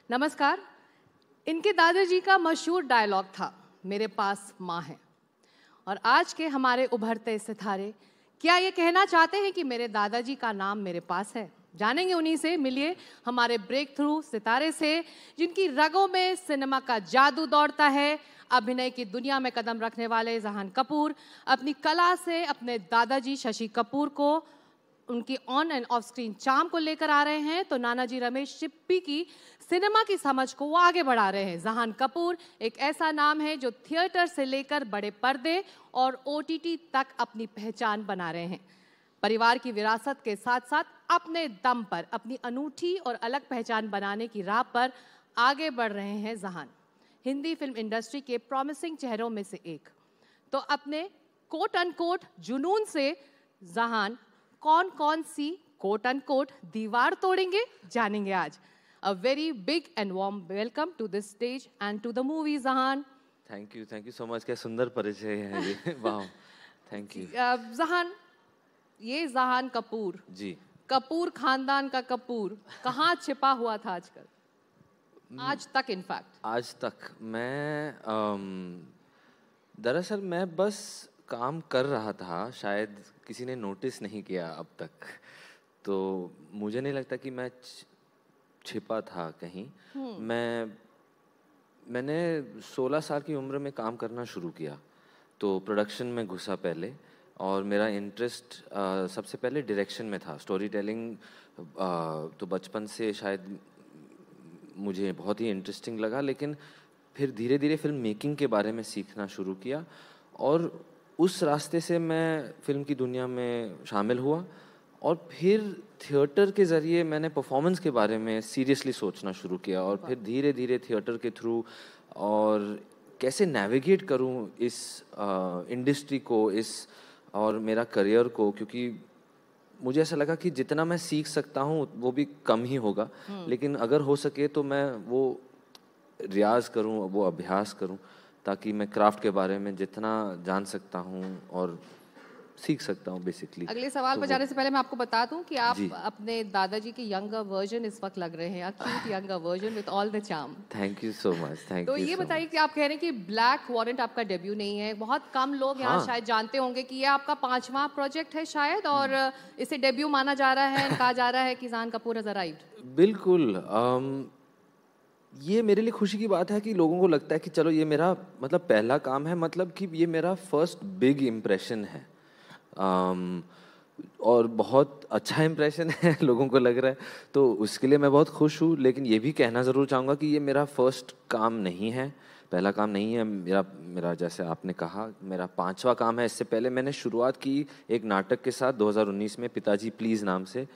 नमस्कार। इनके दादाजी का मशहूर डायलॉग था, मेरे पास माँ है। और आज के हमारे उभरते सितारे क्या ये कहना चाहते हैं कि मेरे दादाजी का नाम मेरे पास है? जानेंगे उन्हीं से। मिलिए हमारे ब्रेक थ्रू सितारे से, जिनकी रगों में सिनेमा का जादू दौड़ता है। अभिनय की दुनिया में कदम रखने वाले जहान कपूर अपनी कला से अपने दादाजी शशि कपूर को, उनकी on end of screen charm को लेकर आ रहे हैं, तो नानाजी रमेश चिप्पी की सिनेमा की समझ को वो आगे बढ़ा रहे हैं। जहान कपूर एक ऐसा नाम है जो थिएटर से लेकर बड़े पर्दे और ओटीटी तक अपनी पहचान बना रहे हैं। परिवार की विरासत के साथ साथ अपने दम पर अपनी अनूठी और अलग पहचान बनाने की राह पर आगे बढ़ रहे हैं जहान, हिंदी फिल्म इंडस्ट्री के प्रॉमिसिंग चेहरों में से एक। तो अपने कोट अनकोट जुनून से जहान कौन कौन सी कोट अनकोट दीवार तोड़ेंगे, जानेंगे आज। A very big and warm welcome to this stage and to the movie, Zahan. Thank you so much. क्या सुंदर परिचय है ये। वाह, थैंक यू। जहान, ये जहान कपूर जी, कपूर खानदान का कपूर कहाँ छिपा हुआ था आजकल, आज तक? इनफैक्ट आज तक दरअसल मैं बस काम कर रहा था, शायद किसी ने नोटिस नहीं किया अब तक। तो मुझे नहीं लगता कि मैं छिपा था कहीं। मैंने 16 साल की उम्र में काम करना शुरू किया, तो प्रोडक्शन में घुसा पहले। और मेरा इंटरेस्ट सबसे पहले डायरेक्शन में था, स्टोरी टेलिंग। तो बचपन से शायद मुझे बहुत ही इंटरेस्टिंग लगा, लेकिन फिर धीरे धीरे फिल्म मेकिंग के बारे में सीखना शुरू किया और उस रास्ते से मैं फिल्म की दुनिया में शामिल हुआ। और फिर थिएटर के ज़रिए मैंने परफॉर्मेंस के बारे में सीरियसली सोचना शुरू किया, और फिर धीरे धीरे थिएटर के थ्रू और कैसे नेविगेट करूं इस इंडस्ट्री को, इस और मेरा करियर को, क्योंकि मुझे ऐसा लगा कि जितना मैं सीख सकता हूं वो भी कम ही होगा। लेकिन अगर हो सके तो मैं वो रियाज करूं, वो अभ्यास करूं, ताकि मैं क्राफ्ट के बारे में जितना जान सकता हूं और सीख सकता हूं बेसिकली। अगले सवाल पर जाने से पहले मैं आपको बता दूं कि आप जी। अपने दादाजी के यंगर वर्जन इस वक्त लग रहे हैं, cute younger version with all the charm. Thank you so much. Thank तो यू। ये बताइए कि आप कह रहे हैं कि ब्लैक वारंट आपका डेब्यू नहीं है। बहुत कम लोग यहाँ हाँ। शायद जानते होंगे कि ये आपका 5वां प्रोजेक्ट है शायद, और इसे डेब्यू माना जा रहा है। कहा जा रहा है कि जहान कपूर हैज अराइव्ड। बिल्कुल। ये मेरे लिए खुशी की बात है कि लोगों को लगता है कि चलो ये मेरा मतलब पहला काम है, मतलब कि ये मेरा फर्स्ट बिग इम्प्रेशन है। और बहुत अच्छा इम्प्रेशन है लोगों को लग रहा है, तो उसके लिए मैं बहुत खुश हूँ। लेकिन ये भी कहना ज़रूर चाहूँगा कि ये मेरा फर्स्ट काम नहीं है, पहला काम नहीं है मेरा जैसे आपने कहा, मेरा 5वां काम है। इससे पहले मैंने शुरुआत की एक नाटक के साथ 2019 में, पिताजी प्लीज़ नाम से।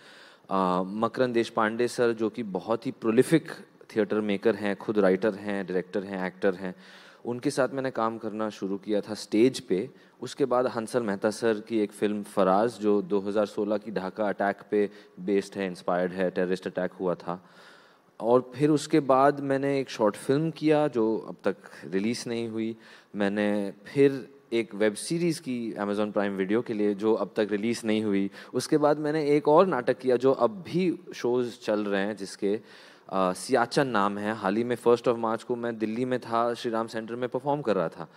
मकरंद देशपांडे सर, जो कि बहुत ही प्रोलिफिक थिएटर मेकर हैं, खुद राइटर हैं, डायरेक्टर हैं, एक्टर हैं, उनके साथ मैंने काम करना शुरू किया था स्टेज पे। उसके बाद हंसल मेहता सर की एक फ़िल्म फराज, जो 2016 की ढाका अटैक पे बेस्ड है, इंस्पायर्ड है, टेररिस्ट अटैक हुआ था। और फिर उसके बाद मैंने एक शॉर्ट फिल्म किया जो अब तक रिलीज़ नहीं हुई। मैंने फिर एक वेब सीरीज़ की अमेज़ॉन प्राइम वीडियो के लिए, जो अब तक रिलीज़ नहीं हुई। उसके बाद मैंने एक और नाटक किया जो अब भी शोज़ चल रहे हैं, जिसके सियाचन नाम है। हाल ही में 1 मार्च को मैं दिल्ली में था, श्री राम सेंटर में परफॉर्म कर रहा था,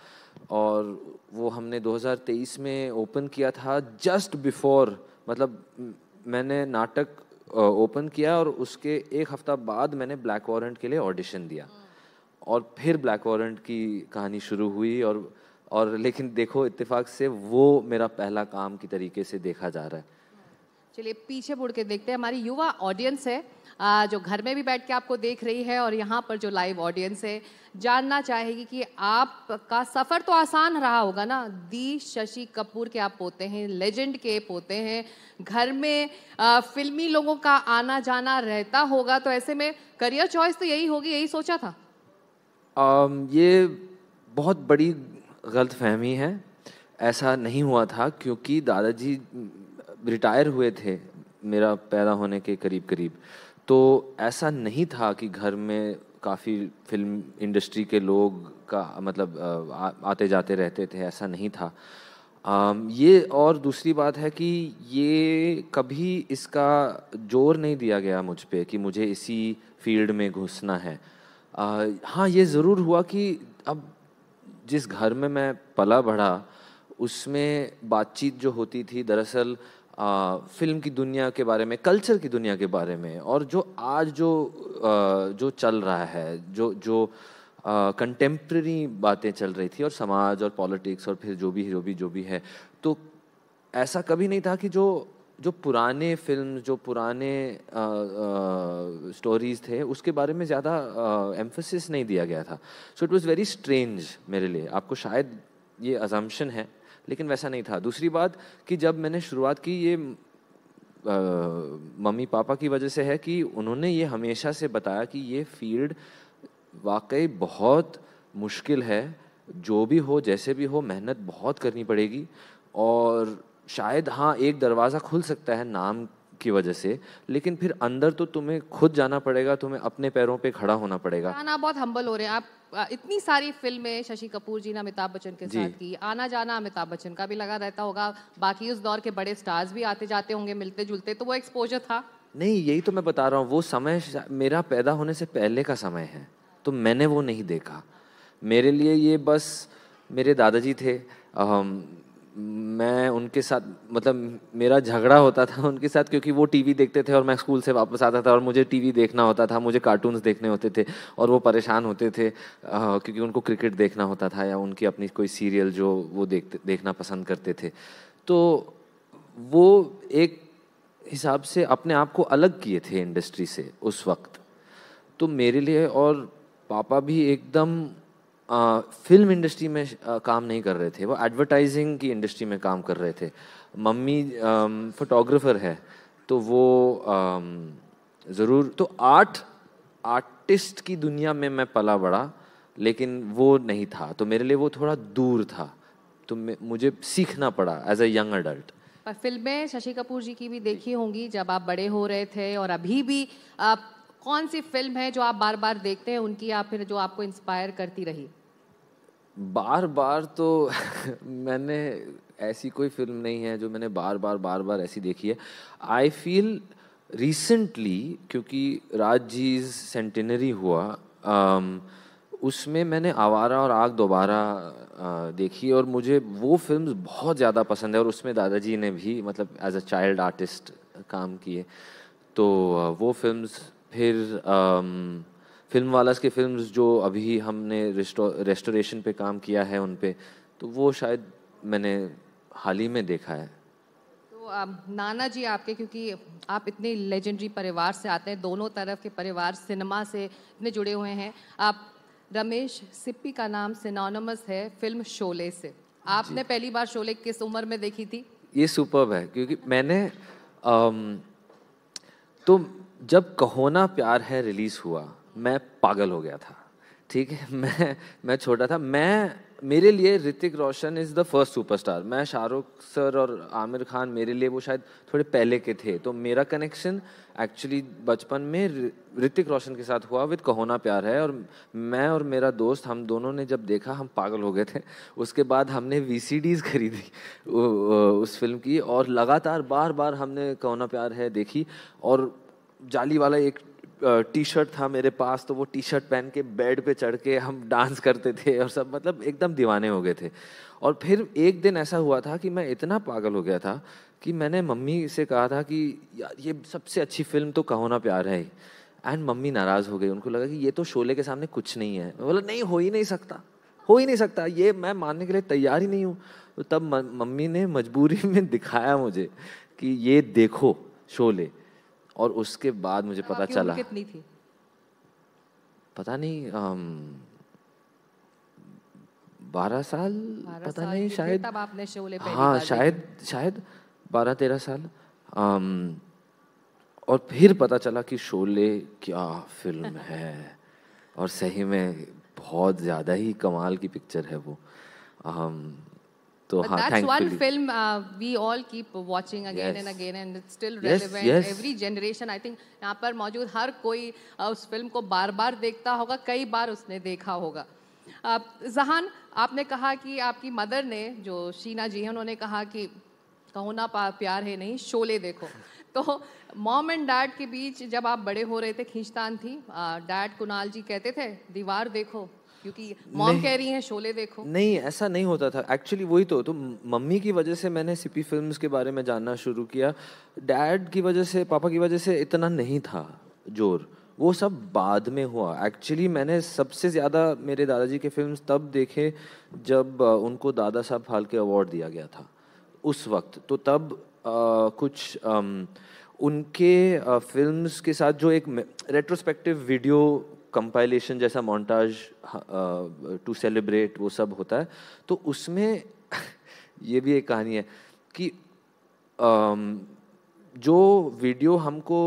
और वो हमने 2023 में ओपन किया था। जस्ट बिफोर, मतलब मैंने नाटक ओपन किया और उसके एक हफ्ता बाद मैंने ब्लैक वारंट के लिए ऑडिशन दिया, और फिर ब्लैक वारंट की कहानी शुरू हुई। और लेकिन देखो, इत्तेफाक से वो मेरा पहला काम की तरीके से देखा जा रहा है। चलिए पीछे मुड़ के देखते हैं। हमारी युवा ऑडियंस है जो घर में भी बैठ के आपको देख रही है, और यहाँ पर जो लाइव ऑडियंस है, जानना चाहेगी कि आपका सफ़र तो आसान रहा होगा ना। दी शशि कपूर के आप पोते हैं, लेजेंड के पोते हैं, घर में फिल्मी लोगों का आना जाना रहता होगा, तो ऐसे में करियर चॉइस तो यही होगी, यही सोचा था? ये बहुत बड़ी गलतफहमी है। ऐसा नहीं हुआ था, क्योंकि दादाजी रिटायर हुए थे मेरा पैदा होने के करीब करीब। तो ऐसा नहीं था कि घर में काफ़ी फिल्म इंडस्ट्री के लोग का मतलब आते जाते रहते थे, ऐसा नहीं था। ये और दूसरी बात है कि ये कभी इसका जोर नहीं दिया गया मुझ पे कि मुझे इसी फील्ड में घुसना है। हाँ, ये ज़रूर हुआ कि अब जिस घर में मैं पला बढ़ा उसमें बातचीत जो होती थी दरअसल फिल्म की दुनिया के बारे में, कल्चर की दुनिया के बारे में, और जो आज जो चल रहा है, जो जो कंटेम्प्रेरी बातें चल रही थी, और समाज और पॉलिटिक्स और फिर जो भी है। तो ऐसा कभी नहीं था कि जो जो पुराने फिल्म, जो पुराने स्टोरीज थे उसके बारे में ज़्यादा एम्फोसिस नहीं दिया गया था। So it was very strange मेरे लिए। आपको शायद ये अजम्पशन है, लेकिन वैसा नहीं था। दूसरी बात कि जब मैंने शुरुआत की, ये मम्मी पापा की वजह से है कि उन्होंने ये हमेशा से बताया कि ये फील्ड वाकई बहुत मुश्किल है, जो भी हो जैसे भी हो मेहनत बहुत करनी पड़ेगी, और शायद हाँ एक दरवाज़ा खुल सकता है नाम की वजह से, लेकिन फिर अंदर तो तुम्हें खुद जाना पड़ेगा, तुम्हें अपने पैरों पे खड़ा होना पड़ेगा। आप बहुत हम्बल हो रहे हैं। आप इतनी सारी फिल्में शशि कपूर जी ने अमिताभ बच्चन के जी। साथ की, आना जाना अमिताभ बच्चन का भी लगा रहता होगा, बाकी उस दौर के बड़े स्टार्स भी आते जाते होंगे मिलते जुलते, तो वो एक्सपोजर था? नहीं, यही तो मैं बता रहा हूँ, वो समय मेरा पैदा होने से पहले का समय है, तो मैंने वो नहीं देखा। मेरे लिए ये बस मेरे दादाजी थे। मैं उनके साथ, मतलब मेरा झगड़ा होता था उनके साथ, क्योंकि वो टीवी देखते थे और मैं स्कूल से वापस आता था और मुझे टीवी देखना होता था, मुझे कार्टून्स देखने होते थे, और वो परेशान होते थे क्योंकि उनको क्रिकेट देखना होता था या उनकी अपनी कोई सीरियल जो वो देखना पसंद करते थे। तो वो एक हिसाब से अपने आप को अलग किए थे इंडस्ट्री से उस वक्त। तो मेरे लिए, और पापा भी एकदम फिल्म इंडस्ट्री में काम नहीं कर रहे थे, वो एडवर्टाइजिंग की इंडस्ट्री में काम कर रहे थे। मम्मी फोटोग्राफर है, तो वो ज़रूर, तो आर्टिस्ट की दुनिया में मैं पला बड़ा, लेकिन वो नहीं था, तो मेरे लिए वो थोड़ा दूर था, तो मुझे सीखना पड़ा एज अ यंग अडल्ट। पर फिल्में शशि कपूर जी की भी देखी होंगी जब आप बड़े हो रहे थे, और अभी भी आप कौन सी फिल्म है जो आप बार बार देखते हैं उनकी, या फिर जो आपको इंस्पायर करती रही? बार बार तो मैंने ऐसी कोई फिल्म नहीं है जो मैंने बार बार ऐसी देखी है। आई फील रिसेंटली, क्योंकि राज जी सेंटेनरी हुआ, उसमें मैंने आवारा और आग दोबारा देखी, और मुझे वो फिल्म बहुत ज़्यादा पसंद है, और उसमें दादाजी ने भी मतलब एज अ चाइल्ड आर्टिस्ट काम किए। तो वो फिल्म्स, फिर फिल्म वालास की फिल्म्स जो अभी हमने रेस्टोरेशन पे काम किया है उन पे, तो वो शायद मैंने हाल ही में देखा है। तो नाना जी आपके, क्योंकि आप इतने लेजेंडरी परिवार से आते हैं, दोनों तरफ के परिवार सिनेमा से इतने जुड़े हुए हैं, आप रमेश सिप्पी का नाम सिनोनिमस है फिल्म शोले से। आपने पहली बार शोले किस उम्र में देखी थी? ये सुपर्ब है, क्योंकि मैंने तो जब कहो ना प्यार है रिलीज हुआ, मैं पागल हो गया था। ठीक है, मैं छोटा था। मेरे लिए Hrithik Roshan is the first superstar. मैं शाहरुख सर और आमिर खान मेरे लिए वो शायद थोड़े पहले के थे, तो मेरा कनेक्शन एक्चुअली बचपन में ऋतिक रोशन के साथ हुआ विद कहो ना प्यार है। और मैं और मेरा दोस्त, हम दोनों ने जब देखा हम पागल हो गए थे। उसके बाद हमने VCDs खरीदी उस फिल्म की, और लगातार बार बार हमने कहो ना प्यार है देखी। और जाली वाला एक टी शर्ट था मेरे पास, तो वो टी शर्ट पहन के बेड पे चढ़ के हम डांस करते थे, और सब मतलब एकदम दीवाने हो गए थे। और फिर एक दिन ऐसा हुआ था कि मैं इतना पागल हो गया था कि मैंने मम्मी से कहा था कि यार ये सबसे अच्छी फिल्म तो कहो ना प्यार है। एंड मम्मी नाराज़ हो गई, उनको लगा कि ये तो शोले के सामने कुछ नहीं है। मैं बोला नहीं, हो ही नहीं सकता, हो ही नहीं सकता, ये मैं मानने के लिए तैयार ही नहीं हूँ। तो तब मम्मी ने मजबूरी में दिखाया मुझे कि ये देखो शोले, और उसके बाद मुझे पता आपकी चला। उम्र कितनी थी? पता नहीं 12 साल, 12 पता साल नहीं की थे शायद। तब आपने शोले पहली हाँ, बार शायद 12-13 साल। और फिर पता चला कि शोले क्या फिल्म है, और सही में बहुत ज़्यादा ही कमाल की पिक्चर है वो। तो But हाँ, that's one thankfully. film we all keep watching again Yes. and again, and it's still Yes, relevant. yes. Every generation, I think, यहाँ पर मौजूद हर कोई उस फिल्म को बार बार देखता होगा, कई बार उसने देखा होगा। आप जहान, आपने कहा कि आपकी मदर ने, जो शीना जी हैं, उन्होंने कहा कि कहो ना प्यार है नहीं, शोले देखो। तो मॉम एंड डैड के बीच जब आप बड़े हो रहे थे खींचतान थी? डैड कुणाल जी कहते थे दीवार देखो, क्योंकि मॉम कह नहीं, रही हैं शोले देखो? नहीं ऐसा नहीं होता था एक्चुअली। वही तो मम्मी की वजह से मैंने सीपी फिल्म्स के बारे में जानना शुरू किया। डैड की वजह से, पापा की वजह से इतना नहीं था जोर। वो सब बाद में हुआ एक्चुअली। मैंने सबसे ज़्यादा मेरे दादाजी के फिल्म्स तब देखे जब उनको दादा साहब फाल्के अवार्ड दिया गया था उस वक्त। तो तब कुछ उनके फिल्म्स के साथ जो एक रेट्रोस्पेक्टिव वीडियो कंपाइलेशन जैसा मोन्टाज टू सेलिब्रेट वो सब होता है, तो उसमें ये भी एक कहानी है कि जो वीडियो हमको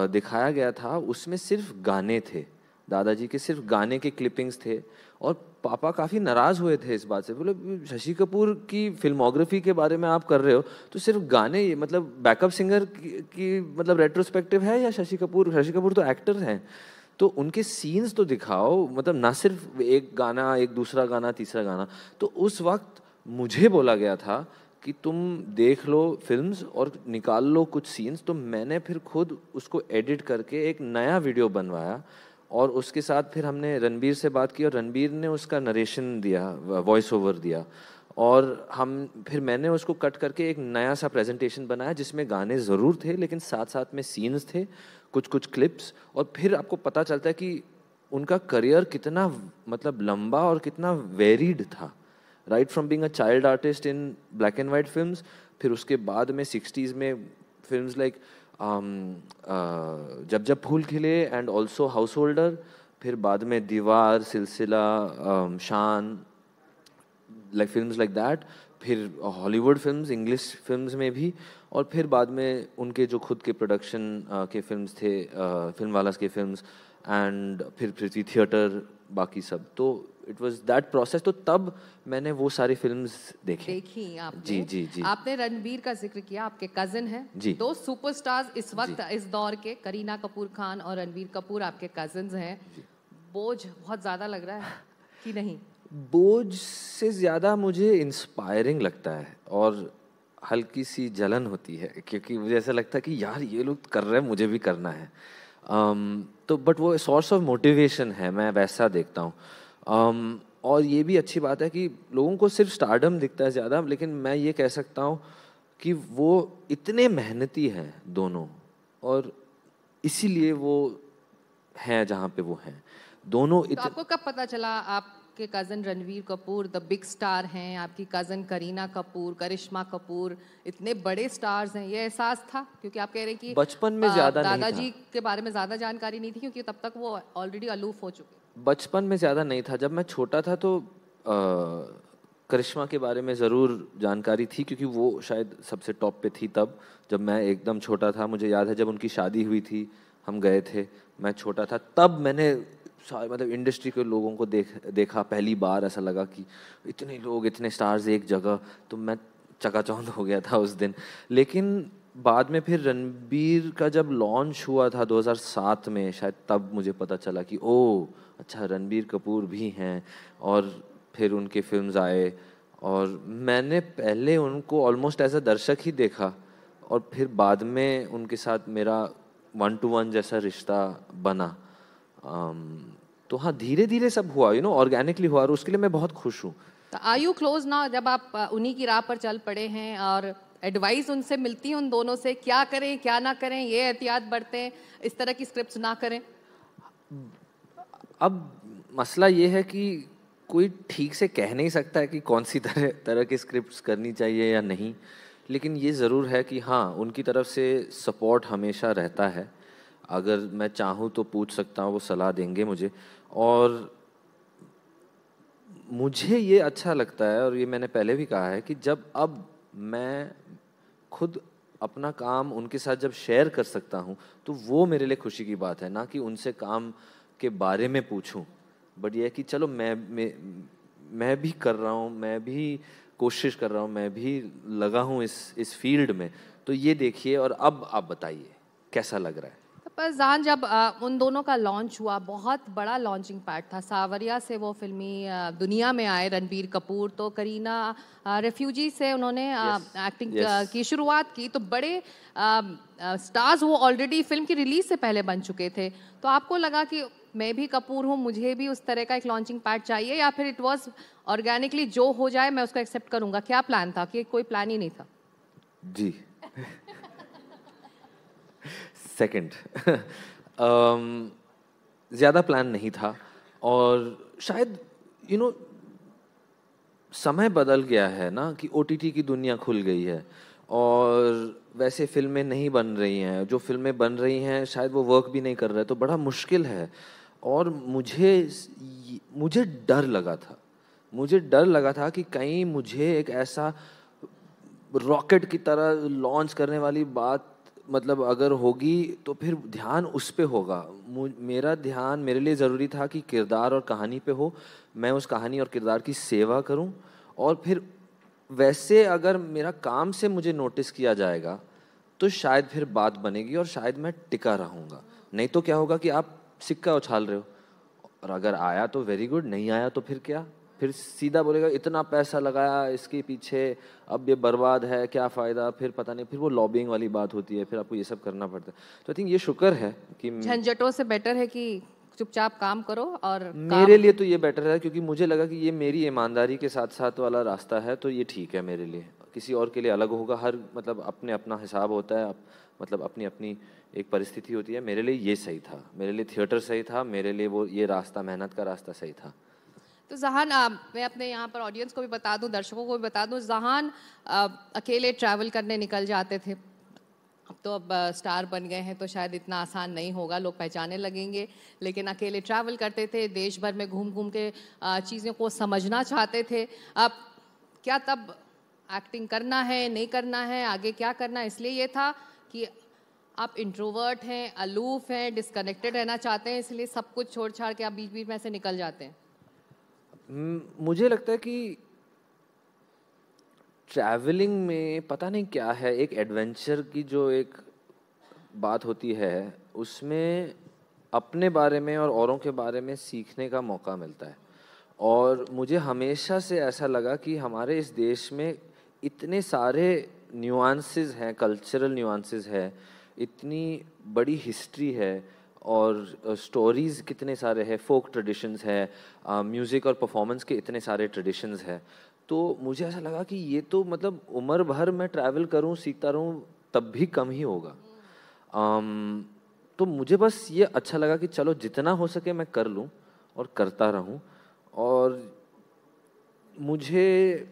दिखाया गया था उसमें सिर्फ गाने थे, दादाजी के सिर्फ गाने के क्लिपिंग्स थे। और पापा काफ़ी नाराज़ हुए थे इस बात से। बोले शशि कपूर की फिल्मोग्राफी के बारे में आप कर रहे हो तो सिर्फ गाने, मतलब बैकअप सिंगर की मतलब रेट्रोस्पेक्टिव है या शशि कपूर तो एक्टर हैं, तो उनके सीन्स तो दिखाओ, मतलब ना सिर्फ एक गाना, एक दूसरा गाना, तीसरा गाना। तो उस वक्त मुझे बोला गया था कि तुम देख लो फिल्म्स और निकाल लो कुछ सीन्स। तो मैंने फिर खुद उसको एडिट करके एक नया वीडियो बनवाया और उसके साथ फिर हमने रणबीर से बात की और रणबीर ने उसका नरेशन दिया, वॉइस ओवर दिया। और फिर मैंने उसको कट करके एक नया सा प्रेजेंटेशन बनाया जिसमें गाने ज़रूर थे लेकिन साथ साथ में सीन्स थे, कुछ कुछ क्लिप्स। और फिर आपको पता चलता है कि उनका करियर कितना मतलब लंबा और कितना वेरीड था, right from being a child artist in black and white films, फिर उसके बाद में 60s में फिल्म्स लाइक जब जब फूल खिले एंड ऑल्सो हाउस होल्डर, फिर बाद में दीवार, सिलसिला, शान, लाइक फिल्म्स लाइक दैट, फिर हॉलीवुड फिल्म्स, इंग्लिश फिल्म्स में भी। और फिर बाद में उनके जो खुद के प्रोडक्शन के फिल्म्स थे, फिल्म वालास के फिल्म्स, एंड फिर पृथ्वी थिएटर, बाकी सब। तो इट वाज दैट प्रोसेस। तो तब मैंने वो सारी फिल्म्स देखी आपने? जी जी जी। आपने रणबीर का जिक्र किया, आपके कजिन हैं जी। दो सुपरस्टार्स इस वक्त इस दौर के, करीना कपूर खान और रणबीर कपूर आपके कजिन्स हैं। बोझ बहुत ज्यादा लग रहा है कि नहीं? बोझ से ज़्यादा मुझे इंस्पायरिंग लगता है और हल्की सी जलन होती है, क्योंकि मुझे ऐसा लगता है कि यार ये लोग कर रहे हैं, मुझे भी करना है। तो बट वो सोर्स ऑफ मोटिवेशन है, मैं वैसा देखता हूँ। और ये भी अच्छी बात है कि लोगों को सिर्फ स्टारडम दिखता है ज़्यादा, लेकिन मैं ये कह सकता हूँ कि वो इतने मेहनती हैं दोनों, और इसीलिए वो हैं जहाँ पे वो हैं दोनों। तो आपको कब पता चला आपके cousin Ranveer Kapoor the big star हैं, आपकी कजन करीना कपूर, करिश्मा कपूर इतने बड़े स्टार्स हैं, ये एहसास था? क्योंकि आप कह रहे हैं कि बचपन में ज़्यादा नहीं था, दादाजी के बारे में ज़्यादा जानकारी नहीं थी क्योंकि तब तक वो ऑलरेडी अलूफ हो चुके। बचपन में ज़्यादा नहीं था। जब मैं छोटा था तो करिश्मा के बारे में ज़रूर जानकारी थी, क्योंकि वो शायद सबसे टॉप पे थी तब, जब मैं एकदम छोटा था। मुझे याद है जब उनकी शादी हुई थी, हम गए थे, मैं छोटा था, तब मैंने मतलब इंडस्ट्री के लोगों को देखा पहली बार। ऐसा लगा कि इतने लोग, इतने स्टार्स एक जगह, तो मैं चकाचौंध हो गया था उस दिन। लेकिन बाद में फिर रणबीर का जब लॉन्च हुआ था 2007 में शायद, तब मुझे पता चला कि ओ अच्छा, रणबीर कपूर भी हैं। और फिर उनके फिल्म्स आए और मैंने पहले उनको ऑलमोस्ट एज अ दर्शक ही देखा, और फिर बाद में उनके साथ मेरा 1-to-1 जैसा रिश्ता बना। तो हाँ, धीरे धीरे सब हुआ, ऑर्गेनिकली हुआ, और उसके लिए मैं बहुत खुश हूँ। Are you close now? जब आप उन्हीं की राह पर चल पड़े हैं और एडवाइस उनसे मिलती है, उन दोनों से, क्या करें क्या ना करें, ये एहतियात बरतें, इस तरह की स्क्रिप्ट्स ना करें? अब मसला ये है कि कोई ठीक से कह नहीं सकता है कि कौन सी तरह की स्क्रिप्ट्स करनी चाहिए या नहीं, लेकिन ये ज़रूर है कि हाँ, उनकी तरफ से सपोर्ट हमेशा रहता है। अगर मैं चाहूँ तो पूछ सकता हूँ, वो सलाह देंगे मुझे। और मुझे ये अच्छा लगता है, और ये मैंने पहले भी कहा है, कि जब अब मैं खुद अपना काम उनके साथ जब शेयर कर सकता हूँ तो वो मेरे लिए खुशी की बात है। ना कि उनसे काम के बारे में पूछूं, बट ये है कि चलो मैं भी कर रहा हूँ, मैं भी कोशिश कर रहा हूँ, मैं भी लगा हूँ इस फील्ड में, तो ये देखिए और अब आप बताइए कैसा लग रहा है। पर जहान जब उन दोनों का लॉन्च हुआ, बहुत बड़ा लॉन्चिंग पैड था। सावरिया से वो फिल्मी दुनिया में आए रणबीर कपूर, तो करीना रेफ्यूजी से उन्होंने एक्टिंग की शुरुआत की। तो बड़े स्टार्स वो ऑलरेडी फिल्म की रिलीज से पहले बन चुके थे। तो आपको लगा कि मैं भी कपूर हूँ, मुझे भी उस तरह का एक लॉन्चिंग पैड चाहिए, या फिर इट वाज ऑर्गेनिकली जो हो जाए मैं उसको एक्सेप्ट करूंगा? क्या प्लान था कि कोई प्लान ही नहीं था? जी सेकंड ज़्यादा प्लान नहीं था, और शायद समय बदल गया है ना, कि ओटीटी की दुनिया खुल गई है और वैसे फिल्में नहीं बन रही हैं, जो फिल्में बन रही हैं शायद वो वर्क भी नहीं कर रहे, तो बड़ा मुश्किल है। और मुझे डर लगा था कि कहीं मुझे एक ऐसा रॉकेट की तरह लॉन्च करने वाली बात मतलब अगर होगी तो फिर ध्यान उस पे होगा। मेरा ध्यान मेरे लिए ज़रूरी था कि किरदार और कहानी पे हो, मैं उस कहानी और किरदार की सेवा करूं, और फिर वैसे अगर मेरा काम से मुझे नोटिस किया जाएगा तो शायद फिर बात बनेगी और शायद मैं टिका रहूँगा। नहीं तो क्या होगा कि आप सिक्का उछाल रहे हो, और अगर आया तो वेरी गुड, नहीं आया तो फिर क्या, फिर सीधा बोलेगा इतना पैसा लगाया इसके पीछे, अब ये बर्बाद है, क्या फ़ायदा, फिर पता नहीं, फिर वो लॉबिंग वाली बात होती है, फिर आपको ये सब करना पड़ता है। तो आई थिंक ये शुक्र है कि झंझटों से बेटर है कि चुपचाप काम करो। और मेरे लिए तो ये बेटर है, क्योंकि मुझे लगा कि ये मेरी ईमानदारी के साथ साथ वाला रास्ता है, तो ये ठीक है मेरे लिए। किसी और के लिए अलग होगा, हर मतलब अपने अपना हिसाब होता है, मतलब अपनी अपनी एक परिस्थिति होती है। मेरे लिए ये सही था, मेरे लिए थिएटर सही था, मेरे लिए वो ये रास्ता, मेहनत का रास्ता सही था। तो जहान मैं अपने यहाँ पर ऑडियंस को भी बता दूं, दर्शकों को भी बता दूं, जहान अकेले ट्रैवल करने निकल जाते थे। अब तो स्टार बन गए हैं तो शायद इतना आसान नहीं होगा, लोग पहचाने लगेंगे। लेकिन अकेले ट्रैवल करते थे, देश भर में घूम घूम के चीज़ों को समझना चाहते थे। अब क्या तब एक्टिंग करना है, नहीं करना है, आगे क्या करना है, इसलिए ये था कि आप इंट्रोवर्ट हैं, अलूफ हैं, डिस्कनेक्टेड रहना चाहते हैं, इसलिए सब कुछ छोड़ छाड़ के आप बीच बीच में से निकल जाते हैं? मुझे लगता है कि ट्रैवलिंग में पता नहीं क्या है, एक एडवेंचर की जो एक बात होती है, उसमें अपने बारे में और औरों के बारे में सीखने का मौका मिलता है। और मुझे हमेशा से ऐसा लगा कि हमारे इस देश में इतने सारे न्यूआंसेस हैं, कल्चरल न्यूआंसेस है, इतनी बड़ी हिस्ट्री है, और स्टोरीज़ कितने सारे हैं, फोक ट्रेडिशंस है, म्यूज़िक और परफॉर्मेंस के इतने सारे ट्रेडिशंस हैं। तो मुझे ऐसा लगा कि ये तो मतलब उम्र भर मैं ट्रैवल करूं, सीखता रहूं, तब भी कम ही होगा। तो मुझे बस ये अच्छा लगा कि चलो जितना हो सके मैं कर लूं और करता रहूं। और मुझे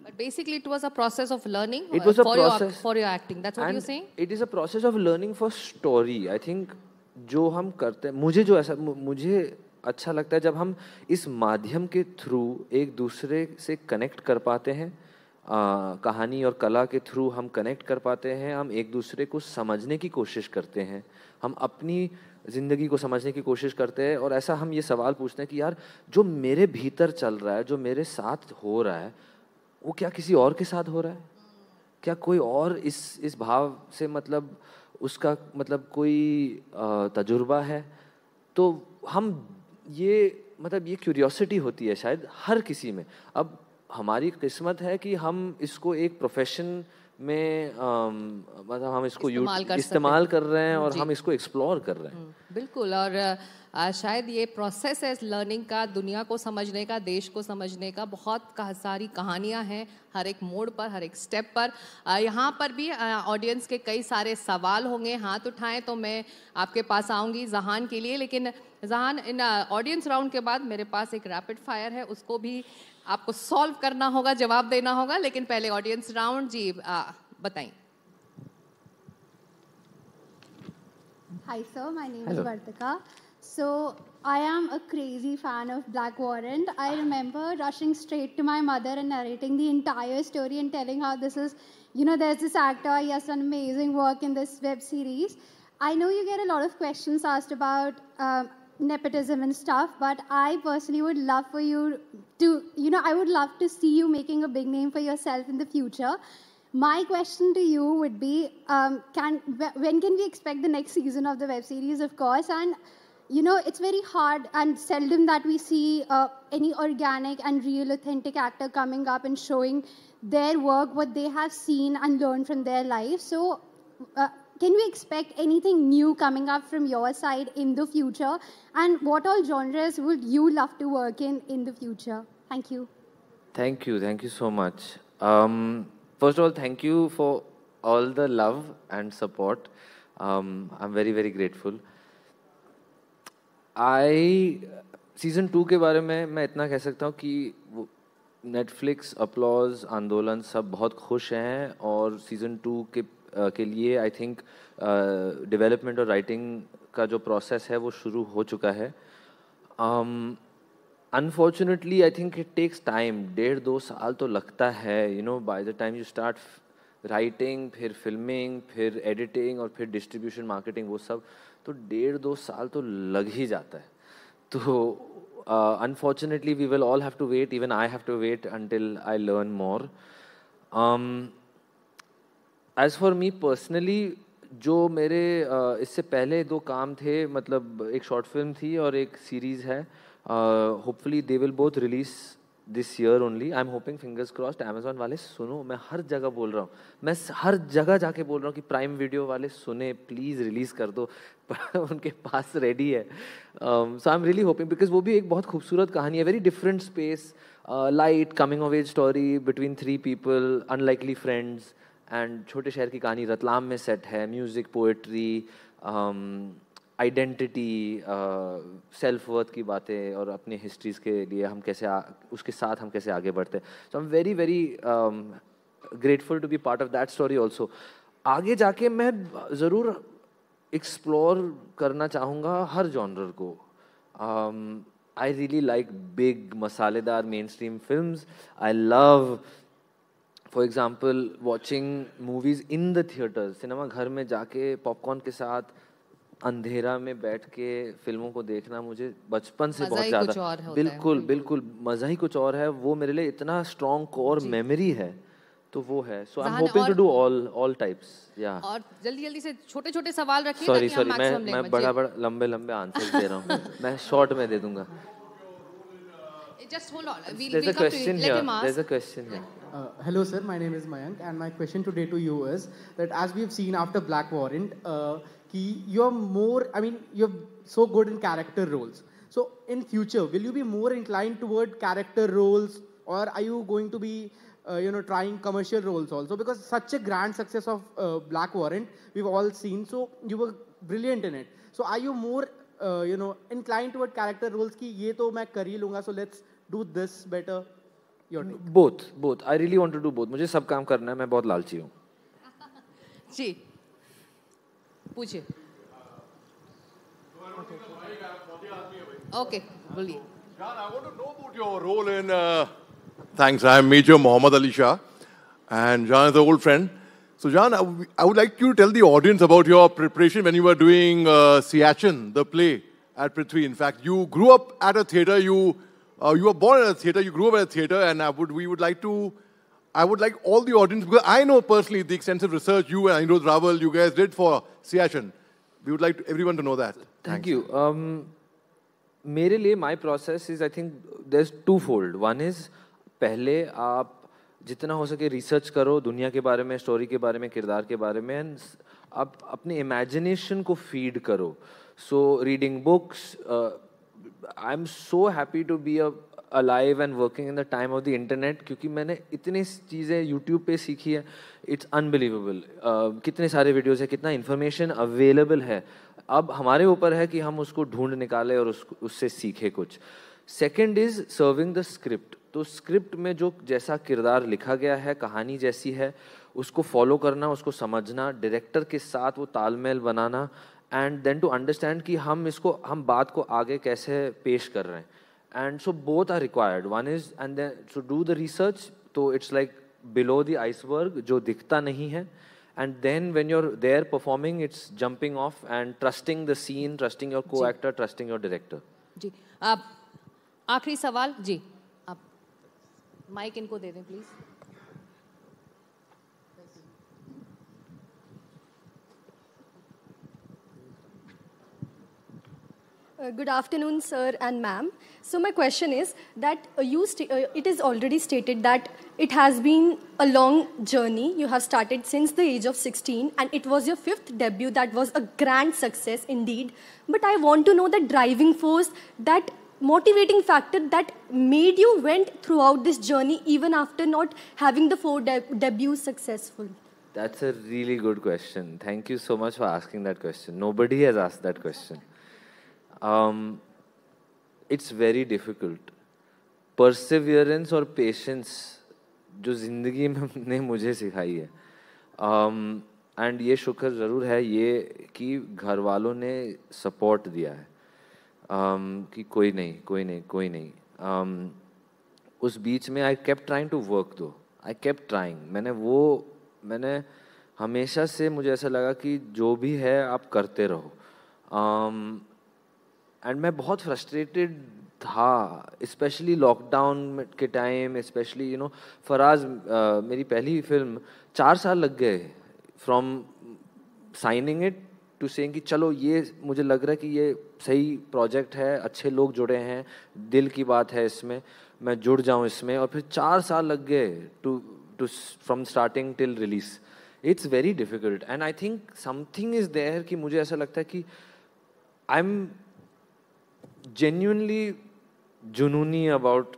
But basically it was a process of learning it was a for process your acting. That's what and you're saying? it is a process of learning for story. I think जो हम करते हैं, मुझे जो ऐसा मुझे अच्छा लगता है जब हम इस माध्यम के थ्रू एक दूसरे से कनेक्ट कर पाते हैं, कहानी और कला के थ्रू हम कनेक्ट कर पाते हैं, हम एक दूसरे को समझने की कोशिश करते हैं, हम अपनी ज़िंदगी को समझने की कोशिश करते हैं, और ऐसा हम ये सवाल पूछते हैं कि यार जो मेरे भीतर चल रहा है, जो मेरे साथ हो रहा है, वो क्या किसी और के साथ हो रहा है? क्या कोई और इस भाव से मतलब उसका मतलब कोई तजुर्बा है? तो हम ये मतलब ये क्यूरियोसिटी होती है शायद हर किसी में। अब हमारी किस्मत है कि हम इसको एक प्रोफेशन में मतलब हम इसको इस्तेमाल कर रहे हैं, और हम इसको एक्सप्लोर कर रहे हैं। बिल्कुल। और शायद ये प्रोसेस है लर्निंग का, दुनिया को समझने का, देश को समझने का। बहुत सारी कहानियां हैं हर एक मोड़ पर, हर एक स्टेप पर। यहाँ पर भी ऑडियंस के कई सारे सवाल होंगे, हाथ उठाएं तो मैं आपके पास आऊँगी जहान के लिए। लेकिन जहान, इन ऑडियंस राउंड के बाद मेरे पास एक रैपिड फायर है, उसको भी आपको सॉल्व करना होगा, जवाब देना होगा। लेकिन पहले ऑडियंस राउंड। जी बताएं। Hi sir, my name is Vartika. So I am a crazy fan of Black Warrant. I remember rushing straight to my mother and narrating the entire story and telling her this is, there's this actor, he has done amazing work in this web series. I know you get a lot of questions asked about nepotism and stuff, but I personally would love for you to, I would love to see you making a big name for yourself in the future. My question to you would be, when can we expect the next season of the web series, of course? And, it's very hard and seldom that we see any organic and real authentic actor coming up and showing their work, what they have seen and learned from their life. So, can we expect anything new coming up from your side in the future? And what all genres would you love to work in the future? Thank you. Thank you so much. First of all, thank you for all the love and support. I'm very, very grateful. Season 2 के बारे में मैं इतना कह सकता हूँ कि Netflix, applause, आंदोलन सब बहुत खुश हैं और सीज़न 2 के लिए आई थिंक डेवलपमेंट और राइटिंग का जो प्रोसेस है वो शुरू हो चुका है. Unfortunately I think it takes time. 1.5-2 साल तो लगता है, by the time you start writing, फिर फिल्मिंग, फिर एडिटिंग और फिर डिस्ट्रीब्यूशन, मार्केटिंग, वो सब, तो 1.5-2 साल तो लग ही जाता है. तो unfortunately we will all have to wait, even I have to wait until I learn more. As for me personally, जो मेरे इससे पहले 2 काम थे, मतलब एक शॉर्ट फिल्म थी और एक सीरीज़ है. Hopefully they will both release this year only. I am hopping, fingers crossed. Amazon वाले सुनो, मैं हर जगह बोल रहा हूँ, मैं हर जगह जाके बोल रहा हूँ कि प्राइम वीडियो वाले सुने, प्लीज़ रिलीज़ कर दो. उनके पास रेडी है. So I am really hoping, because वो भी एक बहुत खूबसूरत कहानी है. Very different space, light coming of age story between 3 people, unlikely friends, and छोटे शहर की कहानी रतलाम में सेट है. Music, poetry, identity, self worth की बातें और अपनी हिस्ट्रीज़ के लिए हम कैसे उसके साथ हम कैसे आगे बढ़ते हैं. So I am very very grateful to be part of that story also. आगे जाके मैं ज़रूर एक्सप्लोर करना चाहूँगा हर जॉनर को. आई रियली लाइक बिग मसालेदार main stream films. I love, for example, watching movies in the theatre. Cinema घर में जाके पॉपकॉर्न के साथ अंधेरा में बैठ के फिल्मों को देखना मुझे बचपन से बहुत ज़्यादा, बिल्कुल मज़ा ही कुछ और है. वो मेरे लिए इतना स्ट्रॉन्ग कोर मेमोरी है, तो वो है. So I am hoping to do all types. या और जल्दी से छोटे सवाल रखिए. सॉरी मैं बड़ा लंबे आंसर दे रहा हूँ. मैं शॉर्ट में दे दूंगा. Just hold on. There's a question here. There's a question here. Hello sir, my name is Mayank and my question today to you is that as we've seen after Black Warrant, you're so good in character roles. So in future, will you be more inclined toward character roles, or are you going to be trying commercial roles also? Because such a grand success of Black Warrant, we've all seen. So you were brilliant in it. So are you more inclined toward character roles ki ye to main kar hi lunga, so let's do this better? Both. I really want to do both. मुझे सब काम करना है. मैं बहुत लालची हूँ. जी, पूछिए. Okay, बोलिए. John, I want to know about your role in. Thanks. I am Major Mohammad Ali Shah, and John is an old friend. So, John, I would like you to tell the audience about your preparation when you were doing Siachen, the play at Prithvi. In fact, you grew up at a theatre. You were born at a theatre. You grew up at a theatre, and I would like all the audience, because I know personally the extensive research you and Anirudh Raval, you guys did for Siachen. We would like everyone to know that. Thank you. मेरे लिए my process is, I think there's twofold. One is, पहले आप जितना हो सके research करो दुनिया के बारे में, स्टोरी के बारे में, किरदार के बारे में, आप अपने इमेजिनेशन को फीड करो. So reading books. I am so happy to be alive and working in the time of the internet, क्योंकि मैंने इतनी चीज़ें यूट्यूब पे सीखी है. It's unbelievable. कितने सारे वीडियोस है, कितना इन्फॉर्मेशन अवेलेबल है. अब हमारे ऊपर है कि हम उसको ढूंढ निकालें और उससे सीखे कुछ. Second is serving the script. तो स्क्रिप्ट में जो जैसा किरदार लिखा गया है, कहानी जैसी है, उसको फॉलो करना, उसको समझना, डायरेक्टर के साथ वो तालमेल बनाना, एंड देन टू अंडरस्टैंड कि हम बात को आगे कैसे पेश कर रहे हैं. And so both are required. One is, and then to do the research, so it's like below the iceberg, जो दिखता नहीं है. And then when you're there performing, it's jumping off and trusting the scene, trusting your co-actor, trusting your director. जी, आप आखिरी सवाल. जी, आप mic इनको दे दें please. Good afternoon, sir and ma'am. So my question is that it is already stated that it has been a long journey. You have started since the age of 16, and it was your 5th debut that was a grand success indeed. But I want to know the driving force, that motivating factor that made you went throughout this journey even after not having the 4 debuts successful. That's a really good question. Thank you so much for asking that question. Nobody has asked that question. It's very difficult. Perseverance और patience जो ज़िंदगी में ने मुझे सिखाई है, and ये शुक्र ज़रूर है ये कि घर वालों ने support दिया है, कि कोई नहीं. उस बीच में I kept trying to work though. I kept trying. मैंने हमेशा से मुझे ऐसा लगा कि जो भी है आप करते रहो. एंड मैं बहुत फ्रस्ट्रेटेड था, स्पेशली लॉकडाउन के time, especially you know Faraaz, मेरी पहली फिल्म 4 साल लग गए from signing it to saying कि चलो ये मुझे लग रहा है कि ये सही प्रोजेक्ट है, अच्छे लोग जुड़े हैं, दिल की बात है इसमें, मैं जुड़ जाऊं इसमें, और फिर 4 साल लग गए to from starting till release. It's very difficult and I think something is there कि मुझे ऐसा लगता है कि आई एम genuinely जुनूनी about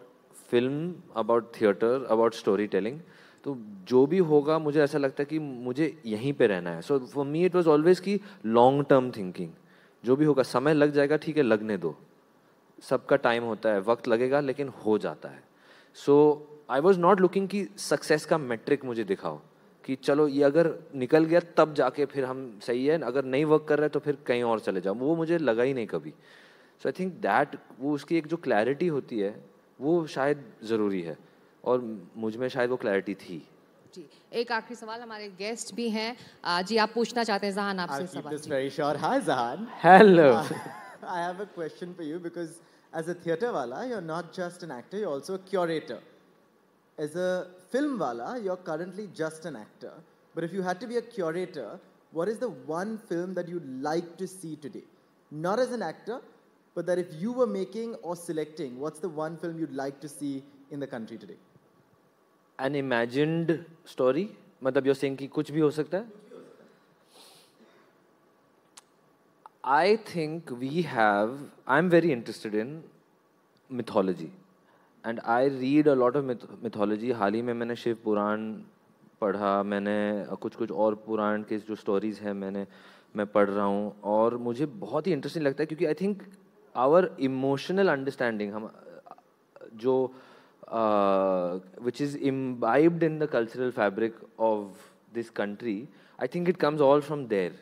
film, about theatre, about storytelling. तो जो भी होगा मुझे ऐसा लगता है कि मुझे यहीं पे रहना है. So for me it was always कि long term thinking. जो भी होगा समय लग जाएगा, ठीक है लगने दो, सबका टाइम होता है, वक्त लगेगा लेकिन हो जाता है. So I was not looking कि सक्सेस का मेट्रिक मुझे दिखाओ कि चलो ये अगर निकल गया तब जाके फिर हम सही है, अगर नहीं वर्क कर रहे तो फिर कहीं और चले जाओ. वो मुझे लगा ही नहीं कभी. सो आई थिंक दैट वो उसकी एक जो क्लैरिटी होती है वो शायद ज़रूरी है, और मुझ में शायद वो क्लैरिटी थी. जी, एक आखिरी सवाल हमारे गेस्ट भी हैं. जी आप पूछना चाहते हैं जहान आपसे सवाल? I'll keep this very short. Hi Zahan. Hello. I have a question for you because as a theatre wala, you're not just an actor, you're also a curator. As a film wala, you're currently just an actor. But if you had to be a curator, what is the one film that you'd like to see today? Not as an actor, but that if you were making or selecting, what's the one film you'd like to see in the country today? An imagined story? मतलब you're saying कि कुछ भी हो सकता है? I think I'm very interested in mythology. And I read a lot of mythology. हाल ही में मैंने शिव पुराण पढ़ा, मैंने कुछ और पुराण के जो स्टोरीज हैं मैं पढ़ रहा हूँ, और मुझे बहुत ही इंटरेस्टिंग लगता है क्योंकि I think our emotional understanding हम जो which is imbibed in the cultural fabric of this country, I think it comes all from there.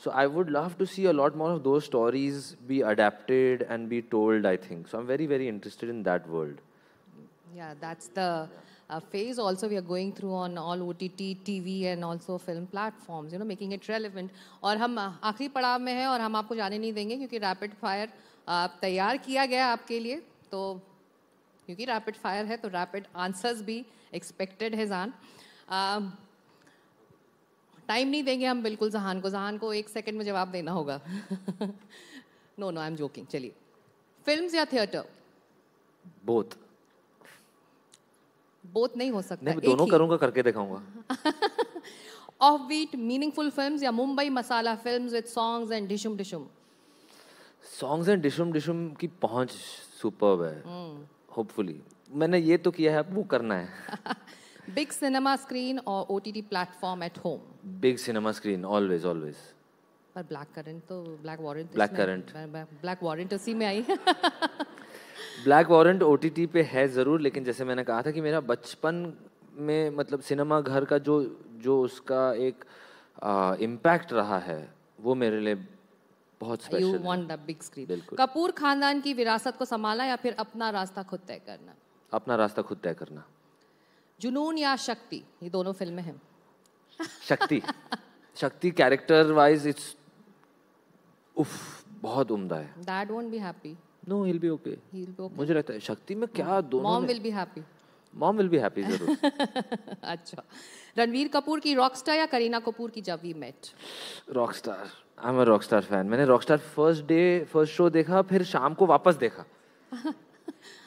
So I would love to see a lot more of those stories be adapted and be told, I think. So I'm very, very interested in that world. Yeah, that's the phase also we are going through on all OTT, TV and also film platforms, you know, making it relevant. और हम आखिरी पड़ाव में हैं और हम आपको जाने नहीं देंगे क्योंकि रैपिड फायर तैयार किया गया आपके लिए. तो क्योंकि रैपिड फायर है तो रैपिड आंसर्स भी एक्सपेक्टेड है जान. टाइम नहीं देंगे हम बिल्कुल जहान को 1 सेकंड में जवाब देना होगा. No I am joking. चलिए, फिल्म्स या थिएटर? बोथ नहीं हो सकता. नहीं, दोनों करूंगा, करके दिखाऊंगा. ऑफ बीट मीनिंगफुल फिल्म्स या Mumbai masala films with songs and dishoom? Songs and dishoom की पहुंच सुपर्ब है. होपफुली मैंने ये तो किया है, अब वो करना है. बिग सिनेमा स्क्रीन और OTT platform at home? Big cinema screen, always. पर ब्लैक वारंट उसी में आई. ब्लैक वारंट OTT पे है ज़रूर, लेकिन जैसे मैंने कहा था कि मेरा बचपन में मतलब सिनेमा घर का जो उसका एक इम्पैक्ट रहा है वो मेरे लिए बहुत स्पेशल है. You want the big screen. बिल्कुल. कपूर खानदान की विरासत को संभालना या फिर अपना रास्ता खुद तय करना? अपना रास्ता खुद तय करना. जुनून या शक्ति? ये दोनों फिल्में हैं. शक्ति कैरेक्टर वाइज इट्स बहुत उम्दा है. Dad won't be happy. No, he'll be okay. मुझे लगता है शक्ति में क्या दोनों Mom will be happy. Mom will be happy जरूर. अच्छा, रणवीर कपूर की रॉकस्टार या करीना कपूर की Jab We Met? Rockstar. I am a Rockstar fan. मैंने रॉकस्टार फर्स्ट शो देखा, फिर शाम को वापस देखा।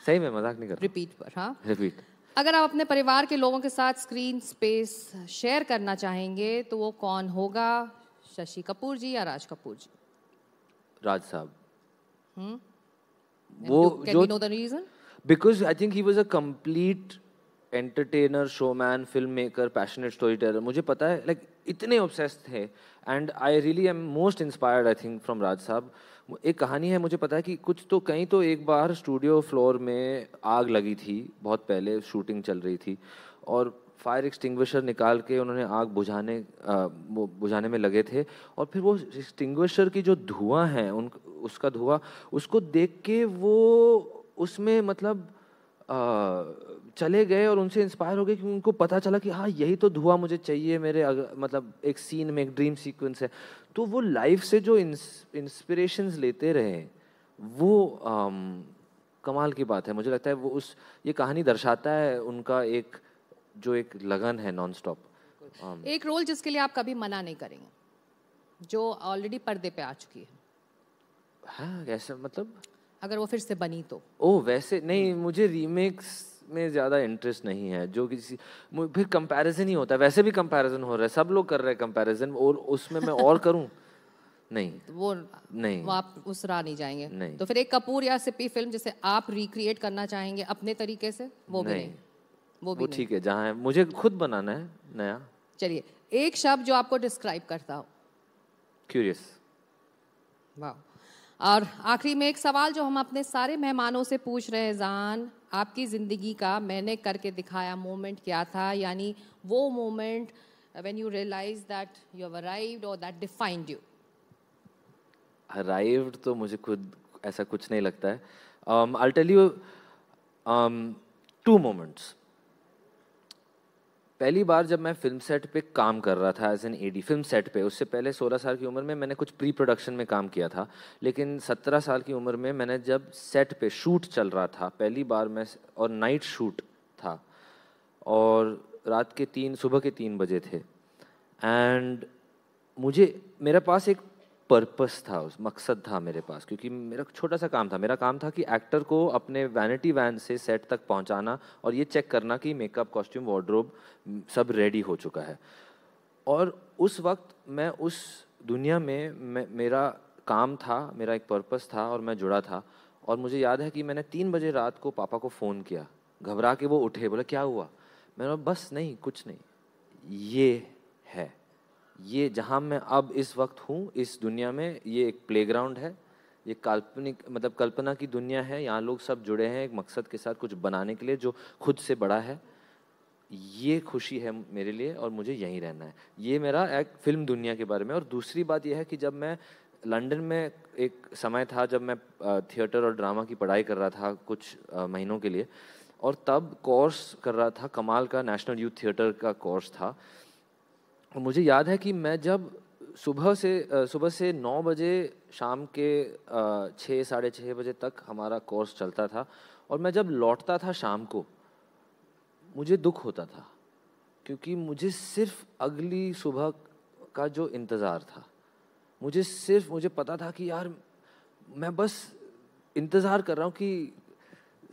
सही में, मजाक नहीं कर रहा। रिपीट पर, हाँ रिपीट। अगर आप अपने परिवार के लोगों के साथ स्क्रीन स्पेस शेयर करना चाहेंगे तो वो कौन होगा, शशि कपूर जी या राज कपूर जी? राज साहब। Can we know the reason? Because I think he was a complete entertainer, showman, filmmaker, passionate storyteller. मुझे पता है, like इतने obsessed थे, and I really am most inspired, I think, from राज साहब। एक कहानी है, मुझे पता है कि कहीं तो एक बार स्टूडियो फ्लोर में आग लगी थी, बहुत पहले शूटिंग चल रही थी, और फायर एक्सटिंग्विशर निकाल के उन्होंने आग बुझाने में लगे थे, और फिर वो एक्सटिंग्विशर की जो धुआं है, उसका धुआं, उसको देख के वो उसमें मतलब चले गए और उनसे इंस्पायर हो गए, क्योंकि उनको पता चला कि हाँ यही तो धुआं मुझे चाहिए मेरे मतलब एक सीन में, एक ड्रीम सीक्वेंस है। तो वो लाइफ से जो इंस्पिरेशंस लेते रहे, वो कमाल की बात है। मुझे लगता है वो ये कहानी दर्शाता है उनका एक लगन है नॉन स्टॉप। एक रोल जिसके लिए आप कभी मना नहीं करेंगे, जो ऑलरेडी पर्दे पे आ चुकी है। हाँ, कैसे मतलब? अगर वो फिर से बनी तो? ओह वैसे नहीं, मुझे रीमेक्स में ज़्यादा इंटरेस्ट नहीं है। जो फिर कंपैरिजन ही होता है, वैसे भी कंपैरिजन हो रहा है, सब लोग कर रहे हैं कंपैरिजन, और उसमें मैं और करूं? नहीं, वो नहीं, वो आप उस राह नहीं जाएंगे। नहीं। तो फिर एक कपूर या सिप्पी फिल्म जिसे आप रिक्रिएट करना चाहेंगे अपने तरीके से, वो भी नहीं? वो ठीक है, जहाँ है मुझे खुद बनाना है नया। चलिए, एक शब्द जो आपको डिस्क्राइब करता हो। क्यूरियस। वाह। और आखिरी में एक सवाल जो हम अपने सारे मेहमानों से पूछ रहे हैं, जान, आपकी जिंदगी का मैंने करके दिखाया मोमेंट क्या था, यानी वो moment when you realise that you have arrived और दैट डिफाइंड यू। अराइव्ड तो मुझे खुद ऐसा कुछ नहीं लगता है। I'll tell you 2 moments। पहली बार जब मैं फिल्म सेट पे काम कर रहा था as an AD, film set पे, उससे पहले 16 साल की उम्र में मैंने कुछ प्री प्रोडक्शन में काम किया था, लेकिन 17 साल की उम्र में मैंने जब सेट पे शूट चल रहा था पहली बार मैं, और नाइट शूट था, और सुबह के 3 बजे थे, एंड मेरे पास एक पर्पस था, उस मकसद था मेरे पास, क्योंकि मेरा छोटा सा काम था। मेरा काम था कि एक्टर को अपने वैनिटी वैन से सेट तक पहुंचाना और ये चेक करना कि मेकअप, कॉस्ट्यूम, वार्डरोब सब रेडी हो चुका है। और उस वक्त मैं उस दुनिया में मेरा काम था, मेरा एक पर्पस था, और मैं जुड़ा था। और मुझे याद है कि मैंने 3 बजे रात को पापा को फ़ोन किया, घबरा के वो उठे, बोला क्या हुआ? मैंने बोला बस नहीं, कुछ नहीं, ये है, ये जहाँ मैं अब इस वक्त हूँ इस दुनिया में, ये एक प्लेग्राउंड है, ये काल्पनिक मतलब कल्पना की दुनिया है, यहाँ लोग सब जुड़े हैं एक मकसद के साथ, कुछ बनाने के लिए जो खुद से बड़ा है। ये खुशी है मेरे लिए और मुझे यहीं रहना है। ये मेरा एक फिल्म दुनिया के बारे में। और दूसरी बात यह है कि जब मैं लंदन में, एक समय था जब मैं थिएटर और ड्रामा की पढ़ाई कर रहा था कुछ महीनों के लिए, और तब कोर्स कर रहा था, कमाल का नेशनल यूथ थिएटर का कोर्स था। और मुझे याद है कि मैं जब सुबह से 9 बजे शाम के 6 साढ़े 6 बजे तक हमारा कोर्स चलता था, और मैं जब लौटता था शाम को मुझे दुख होता था, क्योंकि मुझे सिर्फ अगली सुबह का जो इंतज़ार था, मुझे पता था कि यार मैं बस इंतज़ार कर रहा हूँ कि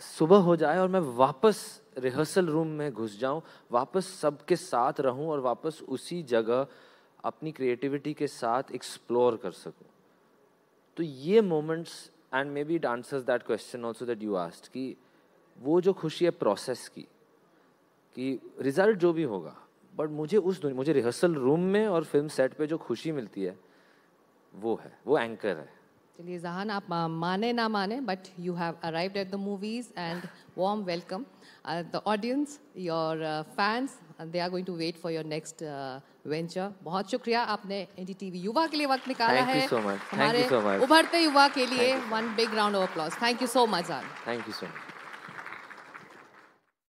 सुबह हो जाए और मैं वापस रिहर्सल रूम में घुस जाऊं, वापस सबके साथ रहूं और वापस उसी जगह अपनी क्रिएटिविटी के साथ एक्सप्लोर कर सकूं। तो ये moments, and may be it answers that question also that you asked, कि वो जो खुशी है प्रोसेस की, कि रिजल्ट जो भी होगा, बट मुझे रिहर्सल रूम में और फिल्म सेट पे जो खुशी मिलती है वो एंकर है। चलिए जहान, आप माने ना माने, but you have arrived at the movies and warm welcome. The audience, your fans, they are going to wait for your next venture. बहुत शुक्रिया, आपने NDTV युवा के लिए वक्त निकाला है। Thank you so much. हमारे उभरते युवा के लिए 1 big round of applause. Thank you so much, Zahan. Thank you so much.